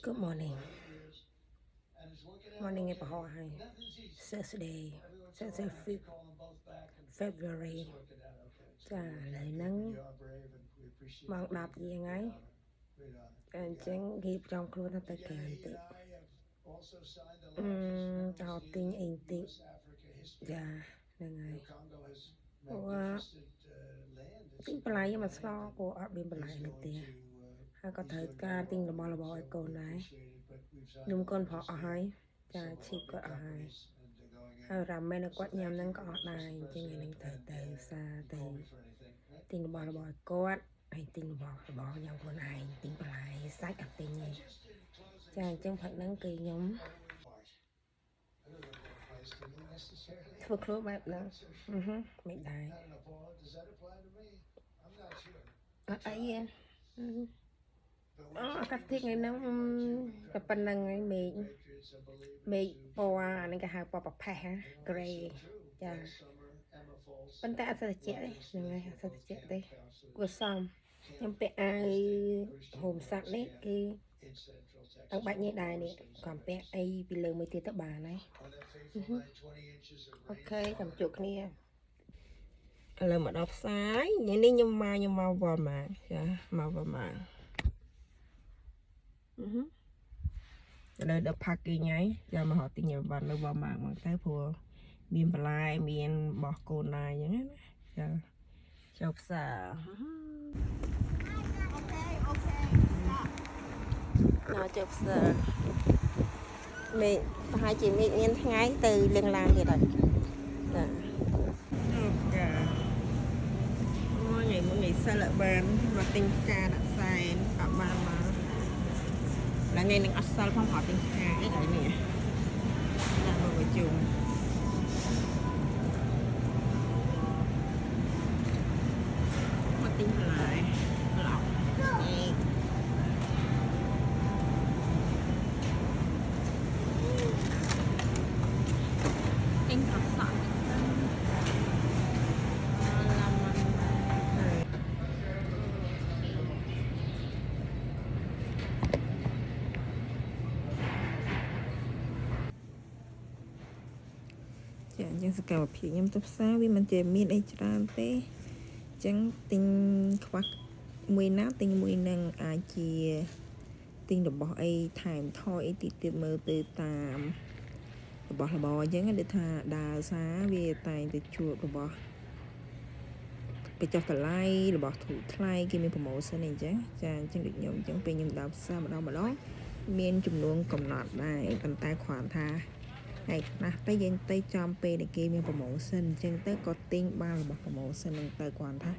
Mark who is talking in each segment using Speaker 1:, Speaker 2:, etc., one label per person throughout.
Speaker 1: Good morning. Morning ឯប្រហោះហើយ Thursday 5th February ចាឥឡូវហ្នឹងម៉ោង10ជាងហើយអញ្ចឹងគេផ្ចំខ្លួនទៅក្រៅបន្តិចតោទិញអីបន្តិចចាហ្នឹងហើយទិញបន្លែមកស្លព្រោះអត់មានបន្លែនៅផ្ទះហើយក៏ត្រូវការទិញរបស់របរឲ្យកូនដែរនំកូនប្រអស់ហើយចាឈីបគាត់អស់ហើយហើយរ៉ាមែនគាត់ញ៉ាំហ្នឹងក៏អស់ដែរអញ្ចឹងឯងត្រូវទៅសារទៅទិញរបស់របរឲ្យគាត់ហើយទិញរបស់ញ៉ាំខ្លួនឯងទិញបន្លែសាច់អត់ទិញទេចាអញ្ចឹងផឹកហ្នឹងគឺខ្ញុំធ្វើខ្លួនបែបហ្នឹងមិនដែរអត់អីទេអាកាសធាតុថ្ងៃហ្នឹងតែប៉ុណ្្នឹងហើយមេឃពណ៌អានេះគេហៅពណ៌ប្រផេះក្រេចាប៉ុន្តែអត់សូវត្រជាក់ទេហ្នឹងហើយអត់សូវត្រជាក់ទេគួរសមខ្ញុំពាក់អាវហូមស័ក្តិនេះគឺអង្គបាច់នេះដែរនេះក៏ពាក់អីពីលើមួយទៀតទៅបានហើយអូខេចាំជួបគ្នាឥឡូវមកដល់ផ្សារញ៉ាំនេះខ្ញុំមកវល់មកចាមកវល់មកឥឡូវដល់ packing ហើយចាំមកហៅទិញឲ្យបាននៅវល់មកទៅព្រោះមានបន្លែមានបោះកូនដែរអញ្ចឹងណាចាចូលផ្សារដល់ចូលផ្សារមេឃប្រហែលជាមេឃមានថ្ងៃទៅលៀងឡានទៀតហើយចាថ្ងៃមុននេះសិលបានមកទិញផ្កាដាក់សែនក៏បានមកឡើងថ្ងៃនឹងអត់សិលផងអត់ទិញផ្កាអីហើយនេះដាក់មកប្រជុំមកទិញបន្លែឡោកទិញអត់សក់អញ្ចឹងសកម្មភាពខ្ញុំទៅផ្សារវាមិនចេះមានអីច្រើនទេអញ្ចឹងទិញខ្វះមួយណាទិញមួយនឹងអាចជាទិញរបស់អីថែមថយអីទៀតមើលទៅតាមរបស់របរអញ្ចឹងដូចថាដើរសារវាតែងទៅជួបរបស់បញ្ចុះតម្លៃរបស់ធូរថ្លៃគេមាន promotion អីអញ្ចឹងចាអញ្ចឹងដូចខ្ញុំអញ្ចឹងពេលខ្ញុំដើរផ្សារម្ដងមានចំនួនកំណត់ដែរប៉ុន្តែគ្រាន់ថាថ្ងៃខ្លះទៅយើងទៅចំពេលដែលគេមាន promotion អញ្ចឹងទៅក៏ទិញបានរបស់ promotion ហ្នឹងទៅគ្រាន់ថា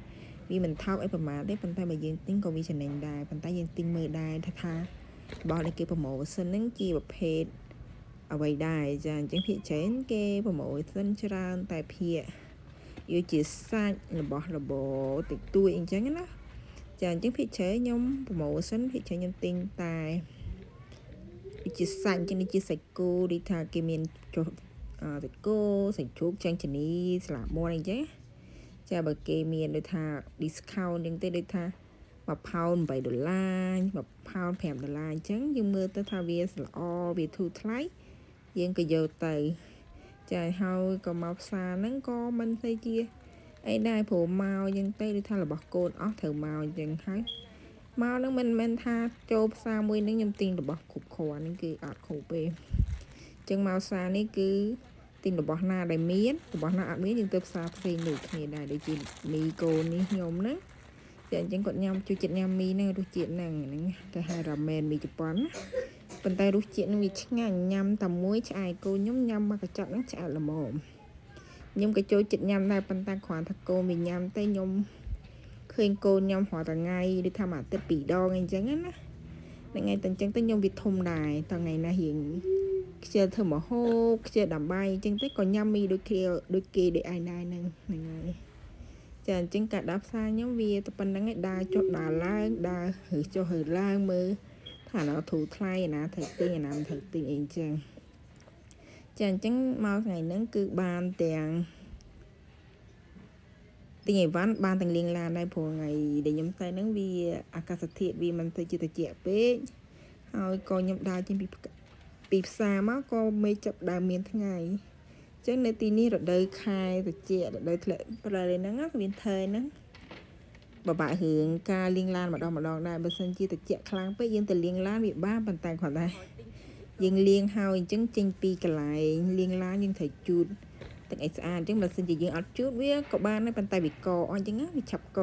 Speaker 1: វាមិនថោកអីប្រហែលទេប៉ុន្តែបើយើងទិញក៏វាចំណេញដែរប៉ុន្តែយើងទិញមើលដែរថារបស់ដែលគេ promotion ហ្នឹងជាប្រភេទអ្វីដែរចាអញ្ចឹងភាគច្រើនគេ promotion ច្រើនតែភាគយកជាសាច់របស់របរតិចតួចអញ្ចឹងណាចាអញ្ចឹងភាគច្រើនខ្ញុំ promotion ភាគច្រើនខ្ញុំទិញតែជាសាច់អញ្ចឹងនេះជាសាច់គោដូចថាគេមានចុះសាច់គោសាច់ជ្រូកចាញ់ចានីស្លាបមាន់អីចឹងចាបើគេមានដូចថា discount អញ្ចឹងទេដូចថា1ផោន$8 1ផោន$5អញ្ចឹងយើងមើលទៅថាវាល្អវាធូរថ្លៃយើងក៏យកទៅចាហើយក៏មកផ្សារហ្នឹងក៏មិនស្អីជាអីដែរព្រោះមកអញ្ចឹងទៅដូចថារបស់កូនអស់ត្រូវមកអញ្ចឹងហើយមកហ្នឹងមិនមែនថាចូលផ្សារមួយហ្នឹងខ្ញុំទិញរបស់គ្រប់គ្រាន់ហ្នឹងគឺអត់គ្រប់ទេអញ្ចឹងមកផ្សារនេះគឺទិញរបស់ណាដែលមានរបស់ណាអត់មានយើងទៅផ្សារផ្សេងដូចគ្នាដែរដូចជាមីកូននេះខ្ញុំហ្នឹងតែអញ្ចឹងគាត់ញ៉ាំជួយចិត្តញ៉ាំមីហ្នឹងរសជាតិហ្នឹងគេហៅរ៉ាមែនមីជប៉ុនណាប៉ុន្តែរសជាតិនឹងវាឆ្ងាញ់ញ៉ាំតែមួយឆ្អែតកូនខ្ញុំញ៉ាំមកកញ្ចក់ហ្នឹងឆ្អែតល្មមខ្ញុំក៏ចូលចិត្តញ៉ាំដែរប៉ុន្តែគ្រាន់ថាកូនវាញ៉ាំតែខ្ញុំឃើញកូនញ៉ាំរាល់ថ្ងៃដូចថាមួយអាទិត្យ2 ដងអីចឹងណាថ្ងៃតែអញ្ចឹងទៅខ្ញុំវាធំដែរតថ្ងៃណារៀងខ្ជិលធ្វើមហូបខ្ជិលដាំបាយអញ្ចឹងទៅក៏ញ៉ាំមីដូចគេដូចឯងដែរហ្នឹងហើយចាអញ្ចឹងការដើរផ្សារខ្ញុំវាតែប៉ុណ្្នឹងឯងដើរចុះដើរឡើងដើរឬចុះឬឡើងមើលថាណាធូរថ្លៃណាត្រូវទិញណាមិនត្រូវទិញអីអញ្ចឹងចាអញ្ចឹងមកថ្ងៃហ្នឹងគឺបានទាំង ទិញអីវ៉ាន់បានទាំងលាងឡានដែរព្រោះថ្ងៃដែលខ្ញុំទៅហ្នឹងវាអាកាសធាតុវាមិនទៅជាត្រជាក់ពេកហើយក៏ខ្ញុំដើរចេញពីផ្សារមកក៏មេឃចាប់ដើមមានថ្ងៃអញ្ចឹងនៅទីនេះរដូវខែត្រជាក់រដូវធ្លាក់ប្រែហ្នឹងវាថើហ្នឹងបបាក់រឿងការលាងឡានម្ដងដែរបើសិនជាត្រជាក់ខ្លាំងពេកយើងទៅលាងឡានវាបានប៉ុន្តែគ្រាន់តែយើងលាងហើយអញ្ចឹងចេញពីកន្លែងលាងឡានយើងត្រូវជូតទឹកឲ្យស្អាតអញ្ចឹងបើសិនជាយើងអត់ជូតវាក៏បានដែរប៉ុន្តែវាកអញ្ចឹងវាឆាប់ក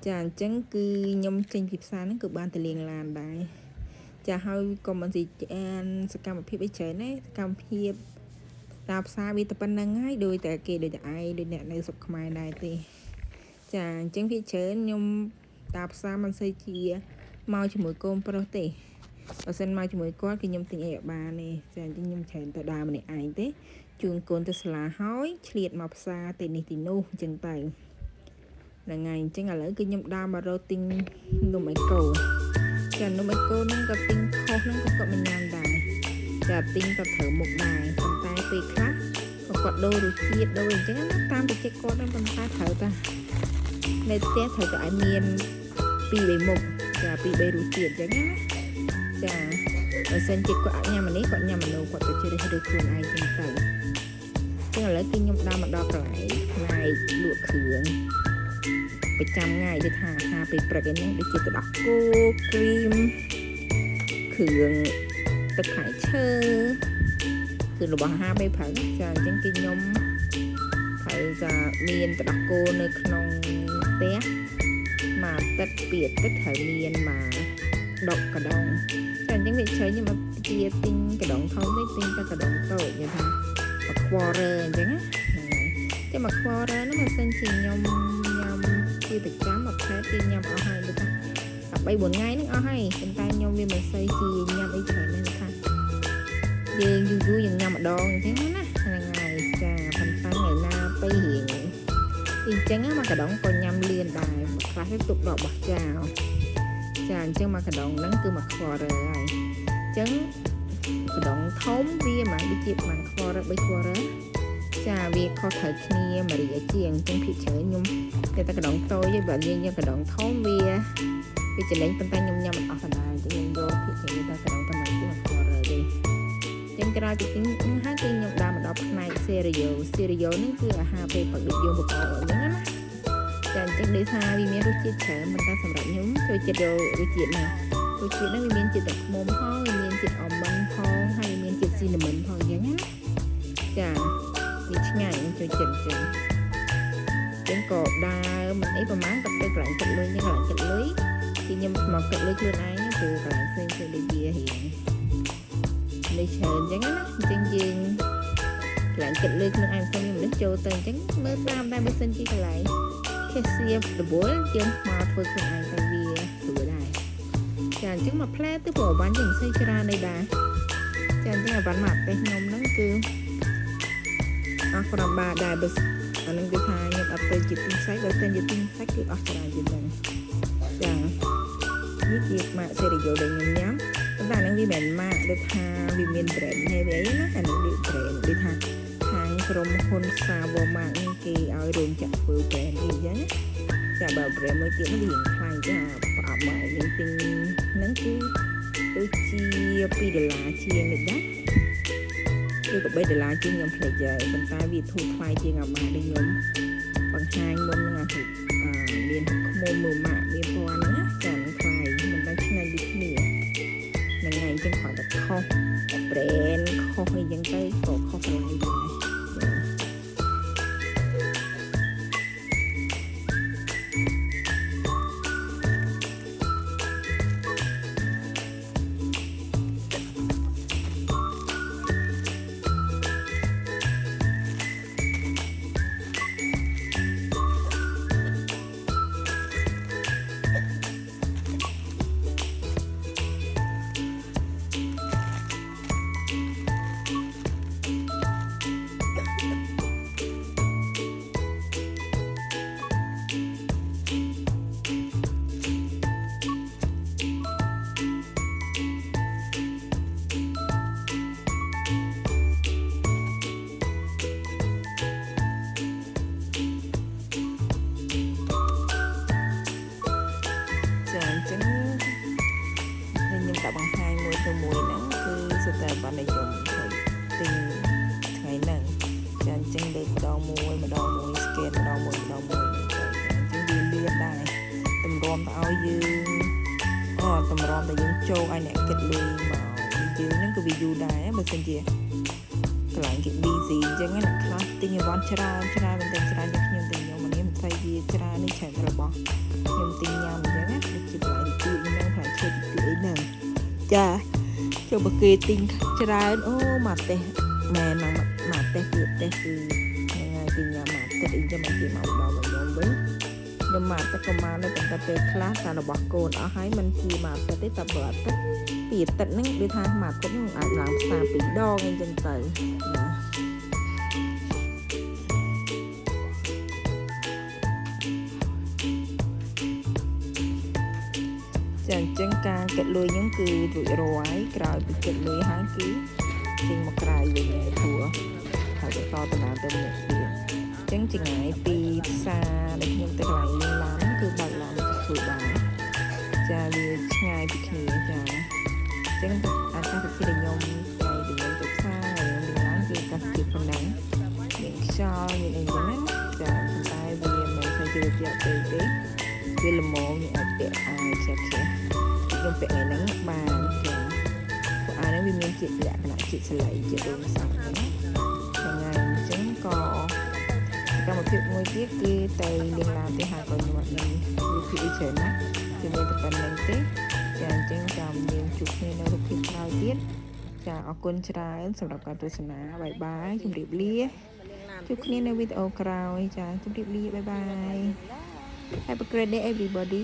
Speaker 1: ចាអញ្ចឹងគឺខ្ញុំចេញពីផ្សារហ្នឹងគឺបានទៅលាងឡានដែរចាហើយក៏មិនស៊ីអានសកម្មភាពអីច្រើនទេសកម្មភាពតាមផ្សារវាតែប៉ុណ្្នឹងហើយដោយតែគេដូចតែឯងដូចអ្នកនៅស្រុកខ្មែរដែរទេចាអញ្ចឹងវាច្រើនខ្ញុំតាមផ្សារមិនសូវជាមកជាមួយកូនប្រុសទេបើសិនមកជាមួយគាត់គឺខ្ញុំទិញអីឲ្យបានទេចាអញ្ចឹងខ្ញុំច្រើនទៅដើរម្នាក់ឯងទេជូនកូនទៅសាលាហើយឆ្លៀតមកផ្សារទៅនេះទីនោះអញ្ចឹងទៅហ្នឹងហើយអញ្ចឹងឥឡូវគឺខ្ញុំដើរមករកទិញនំអេកូចានំអេកូហ្នឹងក៏ទិញខុសហ្នឹងក៏គាត់មិនញ៉ាំដែរចាទិញក៏ត្រូវមុខដែរប៉ុន្តែពេលខ្លះក៏គាត់ដូររសជាតិដូរអញ្ចឹងណាតាមតែចិត្តគាត់ហ្នឹងប៉ុន្តែត្រូវតែនៅផ្ទះត្រូវតែឲ្យមាន2-3មុខចា2-3រសជាតិអញ្ចឹងណាចាបើសិនជាគាត់អាចញ៉ាំអានេះគាត់ញ៉ាំអានោះគាត់ទៅជ្រើសរើសខ្លួនឯងចឹងទៅចឹងឥឡូវគឺខ្ញុំដើរមកដល់កន្លែងផ្នែកលក់គ្រឿងប្រចាំថ្ងៃដូចថាអាហារពេលព្រឹកហ្នឹងដូចជាទឹកដោះគោគ្រីមគ្រឿងទឹកផ្លែឈើគឺរបស់អាហារពេលព្រឹកចាអញ្ចឹងគឺខ្ញុំត្រូវតែមានទឹកដោះគោនៅក្នុងផ្ទះមួយអាទិត្យពីរអាទិត្យត្រូវមានមកដុកកដងតែអញ្ចឹងវាច្រើនខ្ញុំអត់ជាទិញកដងធំទេទិញតែកដងតូចនិយាយថាមកខ្វររើអញ្ចឹងណាហ្នឹងហើយតែមកខ្វររើហ្នឹងបើសិនជាខ្ញុំញ៉ាំជាប្រចាំមួយខែគឺញ៉ាំអស់ហើយដូចថា3-4ថ្ងៃហ្នឹងអស់ហើយប៉ុន្តែខ្ញុំវាមិនសូវជាញ៉ាំអីច្រើនទេថាយើងយូរយើងញ៉ាំម្ដងអញ្ចឹងណាហ្នឹងហើយចាប៉ុន្តែថ្ងៃណាទៅរៀងអញ្ចឹងមកកដងក៏ញ៉ាំលៀនដែរមួយខ្លះទៅទុកដកបោះចោលចាអញ្ចឹងមកកដងហ្នឹងគឺមកខ្វររើហើយអញ្ចឹងកដងធំវាមកដូចជាបានខ្វររើ3ខ្វររើចាវាខុសត្រូវគ្នាមួយរៀលជាងអញ្ចឹងភាគច្រើនខ្ញុំតែកដងតូចបើយើងយកកដងធំវាចំណេញប៉ុន្តែខ្ញុំញ៉ាំមិនអស់បណ្ដាអញ្ចឹងខ្ញុំយកភាគច្រើនតែកដងប៉ុណ្ណឹងគឺមកខ្វររើទេអញ្ចឹងក្រោយពីទិញហើយគឺខ្ញុំដើរមកដល់ផ្នែក cereal ហ្នឹងគឺអាហារពេលព្រឹកដូចយើងបបរអញ្ចឹងណាចាអញ្ចឹងដោយសារវាមានរសជាតិច្រើនប៉ុន្តែសម្រាប់ខ្ញុំចូលចិត្តយករសជាតិហ្នឹងវាមានជាតិទឹកឃ្មុំផងវាមានជាតិអាល់ម៉ុនផងហើយវាមានជាតិស៊ីណាមិនផងអញ្ចឹងណាចាវាឆ្ងាញ់ចូលចិត្តអញ្ចឹងក៏ដើរមិនអីប្រហែលក៏ទៅកន្លែងគិតលុយហ្នឹងកន្លែងគិតលុយគឺខ្ញុំមកគិតលុយខ្លួនឯងព្រោះកន្លែងផ្សេងដូចវារៀងលេខច្រើនអញ្ចឹងណាអញ្ចឹងយើងកន្លែងគិតលុយខ្លួនឯងផ្សេងខ្ញុំចូលទៅអញ្ចឹងមើលតាមដែរបើសិនជាកន្លែងcashier ដបលយើងមកធ្វើខ្លួនឯងទៅវាស្រួលដែរចាអញ្ចឹងមកផ្លែទៅព្រោះអវ៉ាន់យើងមិនសូវច្រើនទេដែរចាអញ្ចឹងអវ៉ាន់មកប្រទេសខ្ញុំហ្នឹងគឺអស់5បាតដែរបើអានឹងគឺថាខ្ញុំអត់ទៅជាទិញសាច់បើទៅជាទិញសាច់គឺអស់ច្រើនជាងហ្នឹងចានេះជាម៉ាក cereal ដែលខ្ញុំញ៉ាំប៉ុន្តែអានឹងវាមិនមែនម៉ាកដូចថាវាមាន brand ទេវាអីណាអានឹងវា brand ដូចថាខាងក្រុមហ៊ុន Savo Mark នេះគេឲ្យរោងចក្រធ្វើ brand អីចឹងចាបើ brand មួយទៀតនេះវាខ្លាំងចាប្រអប់មកយើងទិញហ្នឹងគឺដូចជា$2ជាងនេះដែរឬក៏$3ជាងខ្ញុំភ្លេចហើយប៉ុន្តែវាធូរថ្លៃជាងអាម៉ាកដែលខ្ញុំបង្ហាញមុនហ្នឹងមានខ្មុំមើលម៉ាកមានពណ៌ហ្នឹងណាចានឹងថ្លៃមិនដឹងឆ្ងាញ់ដូចគ្នាហ្នឹងហើយអញ្ចឹងគាត់តែខុស brand ខុសអីចឹងទៅក៏ខុសថ្លៃដែរ ដាក់បង្ហាញមួយទៅមួយហ្នឹងគឺសុទ្ធតែបាននិយមទៅទិញថ្ងៃហ្នឹងចាអញ្ចឹងលើកម្ដងមួយ scan ម្ដងមួយទៅអញ្ចឹងវាលឿនដែរតម្រាំទៅឲ្យយើងតម្រាំតែយើងចូលឲ្យអ្នកគិតលុយមកយើងហ្នឹងក៏វាយូរដែរបើសិនជាកន្លែងគេ busy អញ្ចឹងអ្នកខ្លះទិញអីវ៉ាន់ច្រើនមែនទែនច្រើនដូចខ្ញុំទិញខ្ញុំនេះមិនស្អីវាច្រើននេះច្រើនរបស់ខ្ញុំទិញញ៉ាំអញ្ចឹងណាដូចជាកន្លែងទី2ហ្នឹងកន្លែងឈើទី2អីហ្នឹងចាចូលបើគេទិញច្រើនអូមកទេមែនមកទេគឺទេគឺថ្ងៃគេញ៉ាំមកទេអីចឹងមកគេមកដល់ខ្ញុំវិញខ្ញុំមកទឹកក៏មកនៅតែពេលខ្លះតែរបស់កូនអស់ហើយមិនជាមកទឹកទេតែបើអត់ទឹកពីអាទិត្យហ្នឹងដូចថាមកទឹកហ្នឹងអាចឡើងផ្សារ2ដងអីចឹងទៅណាចាអញ្ចឹងការគិតលុយខ្ញុំគឺរួចរាល់ហើយក្រោយពីគិតលុយហើយគឺចេញមកក្រៅវិញព្រោះហើយបន្តដំណើរទៅម្នាក់ទៀតអញ្ចឹងចម្ងាយពីផ្សារដែលខ្ញុំទៅកន្លែងលេងឡានគឺបើកឡានទៅស្រួលដែរចាវាឆ្ងាយពីគ្នាចាអញ្ចឹងអាកាសធាតុខ្ញុំទៅផ្សារហើយលេងឡានគឺអាកាសធាតុប៉ុណ្ណឹងមានខ្យល់មានអីចឹងណាចាតែវាមិនសូវជឿជាក់ពេកទេវាល្មមយើងអាចពាក់អាវចាក់ខ្ញុំពាក់ថ្ងៃហ្នឹងបានចាពួកអាវហ្នឹងវាមានជាលក្ខណៈជាស្លៃជាដុំសាច់ហ្នឹងថ្ងៃអញ្ចឹងក៏កម្មវិធីមួយទៀតគឺទៅលេងឡានទេហើយក៏ខ្ញុំអត់មានរូបភាពអីច្រើនណាគឺមានតែប៉ុណ្្នឹងទេចាអញ្ចឹងចាំយើងជួបគ្នានៅរូបភាពក្រោយទៀតចាអរគុណច្រើនសម្រាប់ការទស្សនាបាយបាយជម្រាបលាជួបគ្នានៅវីដេអូក្រោយចាជម្រាបលាបាយបាយHave a great day everybody